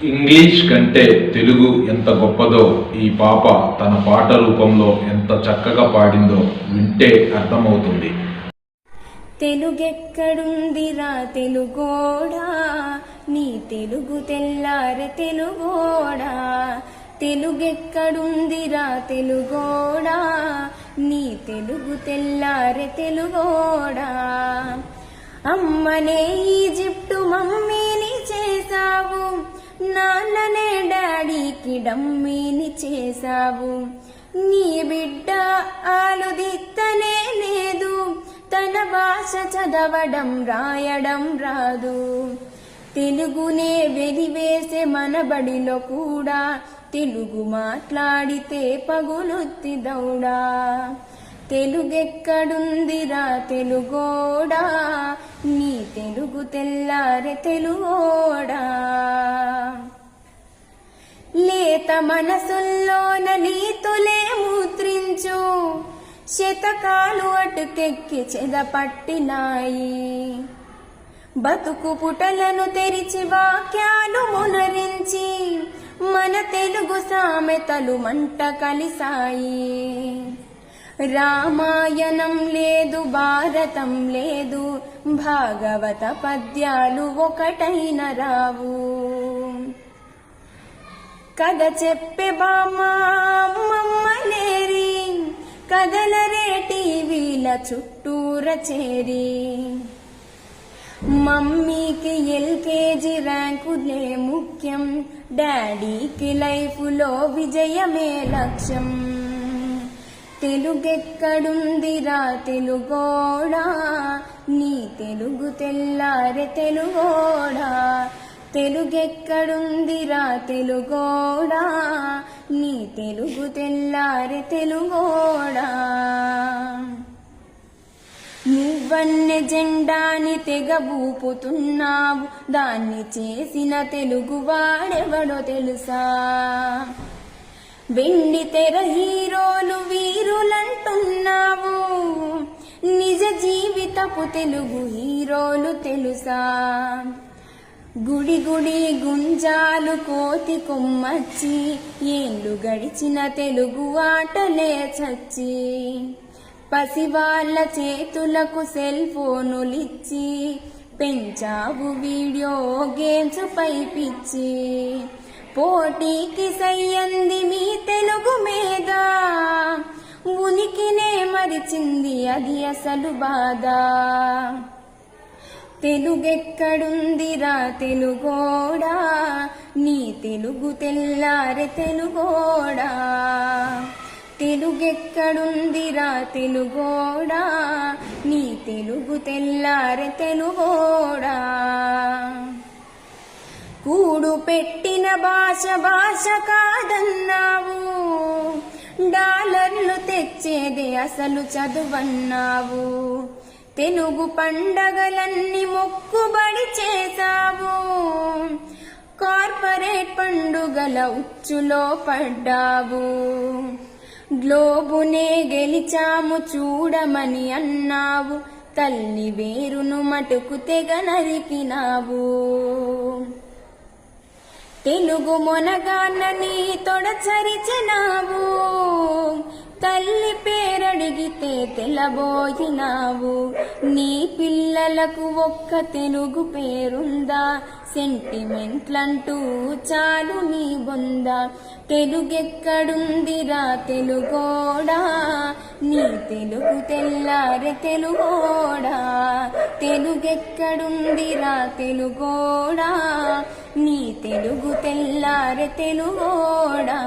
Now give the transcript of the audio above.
English కంటే తెలుగు ఎంత గొప్పదో ఈ పాప తన పాట రూపంలో ఎంత చక్కగా పాడిందో వింటే అర్థమవుతుంది. తెలుగెక్కడుందిరా తెలుగోడా, నీ తెలుగు తెల్లారె తెలుగోడా. తెలుగెక్కడుందిరా తెలుగోడా, నీ తెలుగు తెల్లారె తెలుగోడా. అమ్మనే ఈజిప్టు మమ్మీని చేసావు, నాన్ననే డాడీకి డమ్మీని చేసావు. నీ బిడ్డ ఆలుదిత్తనే లేదు, తన భాష చదవడం రాయడం రాదు. తెలుగునే వెలివేసే మన బడిలో కూడా తెలుగు మాట్లాడితే పగులుత్తి దౌడా. తెలుగెక్కడుందిరా తెలుగోడా, నీ తెలుగు తెల్లారె తెలుగోడా. లేత మనసుల్లోన నీతులే ముద్రించు, శతకాలు అటుకెక్కి చెదపట్టినాయి. బతుకు పుటలను తెరిచి వాక్యాలు మునరించి మన తెలుగు సామెతలు మంట కలిసాయి. రామాయణం లేదు, భారతం లేదు, భాగవత పద్యాలు ఒకటైన రావు. కథ చెప్పే బామ్మ అమ్మమ్మలేరి, కథలరే టీవీల చుట్టూర చేరి. మమ్మీకి ఎల్కేజీ ర్యాంకులే ముఖ్యం, డాడీకి లైఫ్లో విజయమే లక్ష్యం. తెలుగెక్కడుందిరా తెలుగోడా, నీ తెలుగు తెల్లారె తెలుగోడా. తెలుగెక్కడుందిరా తెలుగోడా, నీ తెలుగు తెల్లారె తెలుగోడా. నువ్వన్నె జెండాని తెగ ఊపుతున్నావు, దాన్ని చేసిన తెలుగు వాడెవడో తెలుసా. వెండి తెర హీరోలు వీరులంటున్నావు, నిజ జీవితపు తెలుగు హీరోలు తెలుసా. గుడి గుడి గుంజాలు కోతి కొమ్మచ్చి, ఏళ్ళు గడిచిన తెలుగు ఆటలే చచ్చి. పసివాళ్ల చేతులకు సెల్ ఫోనులిచ్చి, పెంచావు వీడియో గేమ్స్ పై పిచ్చి. పోటీకి సయ్యంది మీ తెలుగు మీద, ఉనికినే మరిచింది అది అసలు బాధ. తెలుగెక్కడుందిరా తెలుగోడా, నీ తెలుగు తెల్లారె తెలుగోడా. తెలుగెక్కడుందిరా తెలుగోడా, నీ తెలుగు తెల్లారె తెలుగోడా. కూడు పెట్టిన భాష భాష కాదన్నావు, డాలర్లు తెచ్చేదే అసలు చదువన్నావు. తెలుగు పండగలన్నీ మొక్కుబడి చేసావు, కార్పొరేట్ పండుగల ఉచ్చులో పడ్డావు. గ్లోబునే గెలిచాము చూడమని అన్నావు, తల్లి వేరును మటుకు తెగ నరికినావు. తెలుగు మొనగాన్నని తొడచరిచినావు, తల్లి పేరడిగితే తెలబోయినావు. నీ పిల్లలకు ఒక్క తెలుగు పేరుందా, సెంటిమెంట్లంటూ చాలు నీ బొందా. తెలుగెక్కడుందిరా తెలుగోడా, నీ తెలుగు తెల్లారె తెలుగోడా. తెలుగెక్కడుందిరా తెలుగోడా, నీ తెలుగు తెల్లారె తెలుగోడా.